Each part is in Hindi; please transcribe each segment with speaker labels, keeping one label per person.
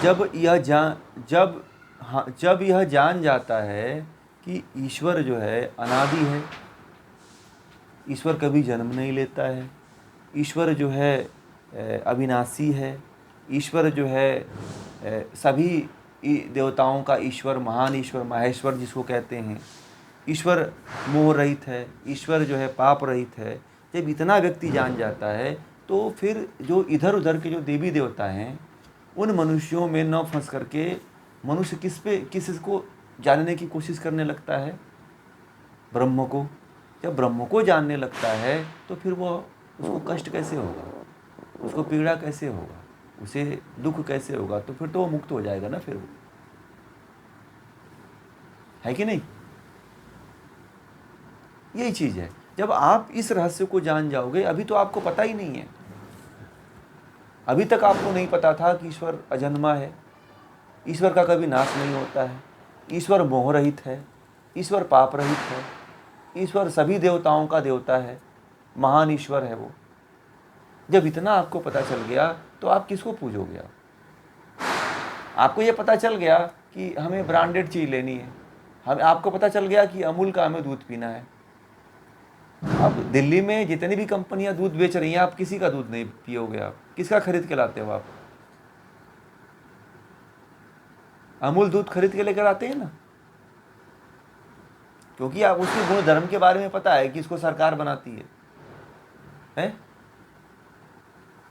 Speaker 1: जब हाँ, जब यह जान जाता है कि ईश्वर जो है अनादि है, ईश्वर कभी जन्म नहीं लेता है, ईश्वर जो है अविनाशी है, ईश्वर जो है सभी देवताओं का ईश्वर, महान ईश्वर, माहेश्वर जिसको कहते हैं, ईश्वर मोह रहित है, ईश्वर जो है पाप रहित है, जब इतना व्यक्ति जान जाता है तो फिर जो इधर उधर के जो देवी देवता हैं उन मनुष्यों में न फंस करके मनुष्य किस को जानने की कोशिश करने लगता है? ब्रह्म को। जब ब्रह्म को जानने लगता है तो फिर वो उसको कष्ट कैसे होगा, उसको पीड़ा कैसे होगा, उसे दुख कैसे होगा? तो फिर तो वो मुक्त हो जाएगा ना, फिर वो, है कि नहीं? यही चीज़ है। जब आप इस रहस्य को जान जाओगे, अभी तो आपको पता ही नहीं है, अभी तक आपको नहीं पता था कि ईश्वर अजन्मा है, ईश्वर का कभी नाश नहीं होता है, ईश्वर मोह रहित है, ईश्वर पाप रहित है, ईश्वर सभी देवताओं का देवता है, महान ईश्वर है वो। जब इतना आपको पता चल गया तो आप किसको पूजोगे? आपको ये पता चल गया कि हमें ब्रांडेड चीज़ लेनी है, आपको पता चल गया कि अमूल का हमें दूध पीना है। अब दिल्ली में जितनी भी कंपनियां दूध बेच रही हैं, आप किसी का दूध नहीं पियोगे, आप किसका खरीद के लाते हो? आप अमूल दूध खरीद के लेकर आते हैं ना, क्योंकि आप उसके गुण धर्म के बारे में पता है कि इसको सरकार बनाती है?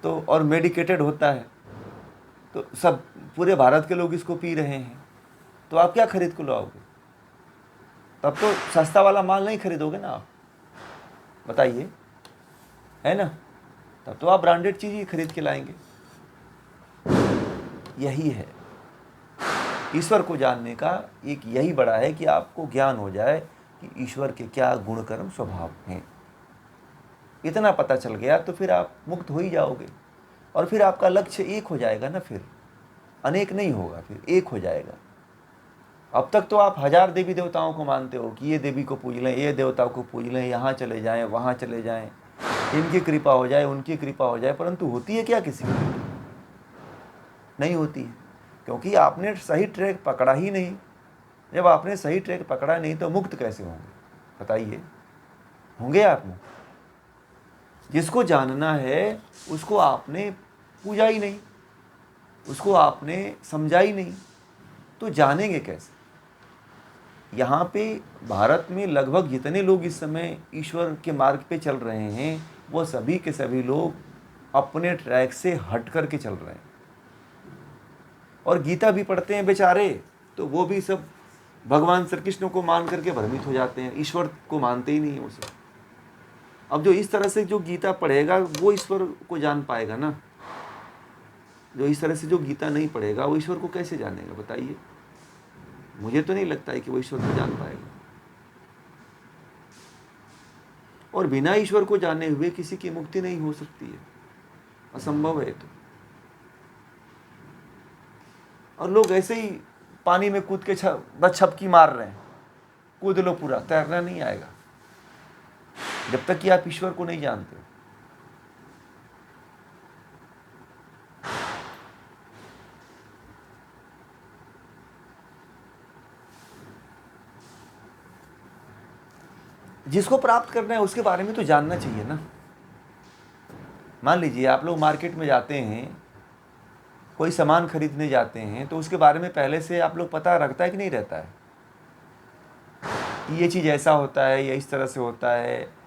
Speaker 1: तो और मेडिकेटेड होता है, तो सब पूरे भारत के लोग इसको पी रहे हैं, तो आप क्या खरीद के लाओगे? तब तो सस्ता वाला माल नहीं खरीदोगे ना आप, बताइए, है ना? तब तो आप ब्रांडेड चीज़ ही खरीद के लाएंगे। यही है ईश्वर को जानने का एक यही बड़ा है कि आपको ज्ञान हो जाए कि ईश्वर के क्या गुण कर्म स्वभाव हैं। इतना पता चल गया तो फिर आप मुक्त हो ही जाओगे, और फिर आपका लक्ष्य एक हो जाएगा ना, फिर अनेक नहीं होगा, फिर एक हो जाएगा। अब तक तो आप 1000 देवी देवताओं को मानते हो कि ये देवी को पूज लें, ये देवता को पूज लें, यहाँ चले जाएं, वहाँ चले जाएं, इनकी कृपा हो जाए, उनकी कृपा हो जाए, परंतु होती है क्या किसी की? नहीं होती है, क्योंकि आपने सही ट्रैक पकड़ा ही नहीं। जब आपने सही ट्रैक पकड़ा नहीं तो मुक्त कैसे होंगे, बताइए? होंगे आप मुक्त? जिसको जानना है उसको आपने पूजा ही नहीं, उसको आपने समझा ही नहीं, तो जानेंगे कैसे? यहाँ पे भारत में लगभग जितने लोग इस समय ईश्वर के मार्ग पे चल रहे हैं, वो सभी के सभी लोग अपने ट्रैक से हट कर के चल रहे हैं। और गीता भी पढ़ते हैं बेचारे, तो वो भी सब भगवान श्री कृष्ण को मान करके भ्रमित हो जाते हैं, ईश्वर को मानते ही नहीं है उसे। अब जो इस तरह से जो गीता पढ़ेगा वो ईश्वर को जान पाएगा ना, जो इस तरह से जो गीता नहीं पढ़ेगा वो ईश्वर को कैसे जानेगा, बताइए? मुझे तो नहीं लगता है कि वो ईश्वर को जान पाएगा। और बिना ईश्वर को जाने हुए किसी की मुक्ति नहीं हो सकती है, असंभव है। तो और लोग ऐसे ही पानी में कूद के बस छपकी मार रहे हैं, कूद लो पूरा, तैरना नहीं आएगा जब तक कि आप ईश्वर को नहीं जानते हो। जिसको प्राप्त करना है उसके बारे में तो जानना चाहिए ना। मान लीजिए आप लोग मार्केट में जाते हैं, कोई सामान खरीदने जाते हैं, तो उसके बारे में पहले से आप लोग पता रखता है कि नहीं रहता है कि ये चीज़ ऐसा होता है या इस तरह से होता है,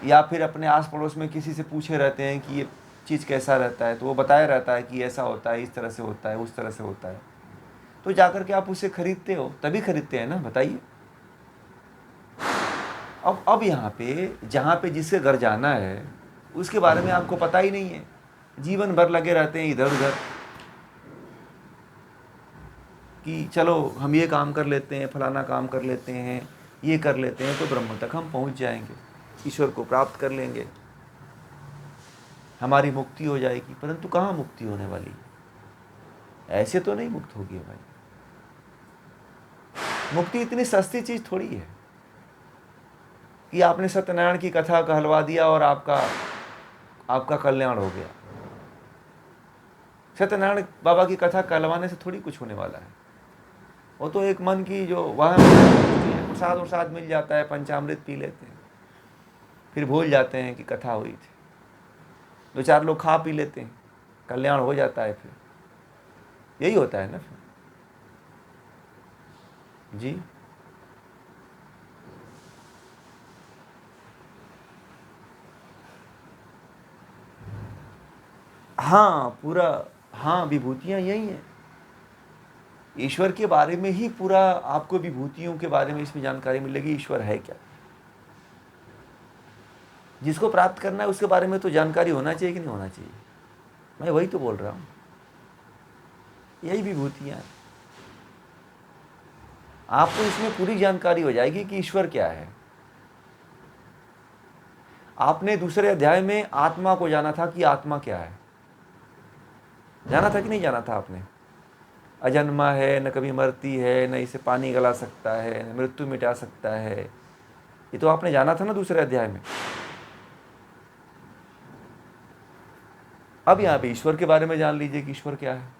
Speaker 1: या फिर अपने आस पड़ोस में किसी से पूछे रहते हैं कि ये चीज़ कैसा रहता है, तो वो बताया रहता है कि ऐसा होता है, इस तरह से होता है, उस तरह से होता है, तो जाकर के आप उसे खरीदते हो, तभी खरीदते हैं ना, बताइए? अब यहाँ पे जहाँ पे जिसके घर जाना है उसके बारे में आपको पता ही नहीं है, जीवन भर लगे रहते हैं इधर उधर कि चलो हम ये काम कर लेते हैं, फलाना काम कर लेते हैं, ये कर लेते हैं, तो ब्रह्म तक हम पहुँच जाएंगे, ईश्वर को प्राप्त कर लेंगे, हमारी मुक्ति हो जाएगी। परंतु कहाँ मुक्ति होने वाली? ऐसे तो नहीं मुक्त होगी भाई। मुक्ति इतनी सस्ती चीज़ थोड़ी है कि आपने सत्यनारायण की कथा कहलवा दिया और आपका कल्याण हो गया। सत्यनारायण बाबा की कथा कहलवाने से थोड़ी कुछ होने वाला है। वो तो एक मन की जो वहाँ प्रसाद वरसाद मिल जाता है, पंचामृत पी लेते हैं, फिर भूल जाते हैं कि कथा हुई थी। 2-4 लोग खा पी लेते हैं, कल्याण हो जाता है, फिर यही होता है ना फिर। जी हाँ, पूरा, हाँ, विभूतियाँ यही हैं। ईश्वर के बारे में ही पूरा आपको विभूतियों के बारे में इसमें जानकारी मिलेगी, ईश्वर है क्या। जिसको प्राप्त करना है उसके बारे में तो जानकारी होना चाहिए कि नहीं होना चाहिए। मैं वही तो बोल रहा हूँ, यही विभूतियाँ हैं। आपको इसमें पूरी जानकारी हो जाएगी कि ईश्वर क्या है। आपने दूसरे अध्याय में आत्मा को जाना था कि आत्मा क्या है, जाना था कि नहीं जाना था आपने। अजन्मा है, न कभी मरती है, न इसे पानी गला सकता है, न मृत्यु मिटा सकता है, ये तो आपने जाना था ना दूसरे अध्याय में। अब यहाँ पे ईश्वर के बारे में जान लीजिए कि ईश्वर क्या है।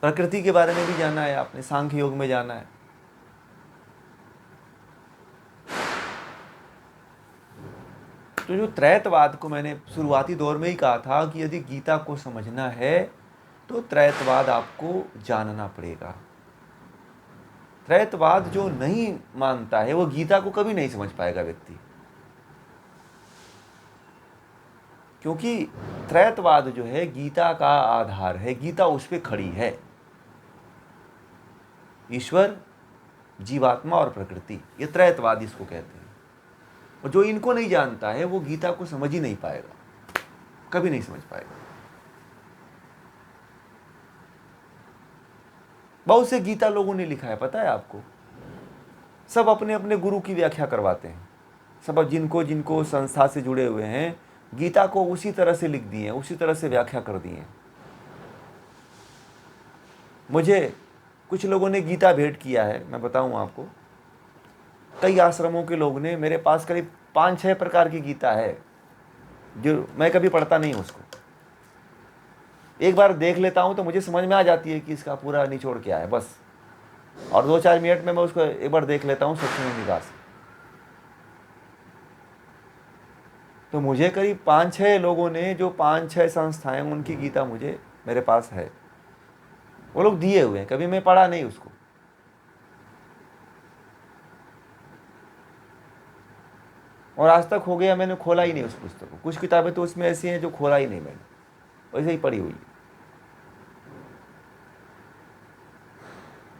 Speaker 1: प्रकृति के बारे में भी जाना है आपने, सांख्य योग में जाना है। तो जो त्रैतवाद को मैंने शुरुआती दौर में ही कहा था कि यदि गीता को समझना है तो त्रैतवाद आपको जानना पड़ेगा। त्रैतवाद जो नहीं मानता है वो गीता को कभी नहीं समझ पाएगा व्यक्ति, क्योंकि त्रैतवाद जो है गीता का आधार है, गीता उस पर खड़ी है। ईश्वर, जीवात्मा और प्रकृति, ये त्रैतवाद इसको कहते हैं। और जो इनको नहीं जानता है वो गीता को समझ ही नहीं पाएगा, कभी नहीं समझ पाएगा। बहुत से गीता लोगों ने लिखा है, पता है आपको, सब अपने अपने गुरु की व्याख्या करवाते हैं। सब जिनको जिनको संस्था से जुड़े हुए हैं गीता को उसी तरह से लिख दिए, उसी तरह से व्याख्या कर दिए। मुझे कुछ लोगों ने गीता भेंट किया है, मैं बताऊं आपको। कई आश्रमों के लोग ने, मेरे पास करीब 5-6 प्रकार की गीता है जो मैं कभी पढ़ता नहीं उसको। एक बार देख लेता हूं तो मुझे समझ में आ जाती है कि इसका पूरा निचोड़ क्या है बस, और 2-4 मिनट में मैं उसको एक बार देख लेता हूं सत्संग निगाह से। तो मुझे करीब 5-6 लोगों ने, जो 5-6 संस्थाएं, उनकी गीता मुझे मेरे पास है, वो लोग दिए हुए हैं, कभी मैं पढ़ा नहीं उसको। और आज तक हो गया मैंने खोला ही नहीं उस पुस्तक को। कुछ किताबें तो उसमें ऐसी हैं जो खोला ही नहीं मैंने, वैसे ही पड़ी हुई है।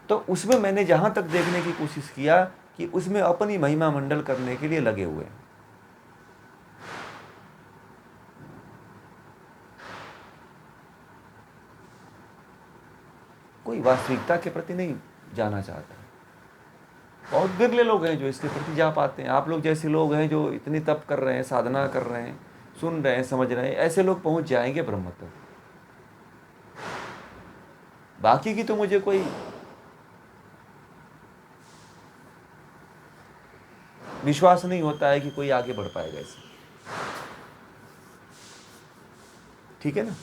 Speaker 1: तो उसमें मैंने जहां तक देखने की कोशिश किया कि उसमें अपनी महिमा मंडल करने के लिए लगे हुए हैं। कोई वास्तविकता के प्रति नहीं जाना चाहता। बहुत बिरले लोग हैं जो इसके प्रति जा पाते हैं। आप लोग जैसे लोग हैं जो इतनी तप कर रहे हैं, साधना कर रहे हैं, सुन रहे हैं, समझ रहे हैं, ऐसे लोग पहुंच जाएंगे ब्रह्म तक। बाकी की तो मुझे कोई विश्वास नहीं होता है कि कोई आगे बढ़ पाएगा इससे। ठीक है ना।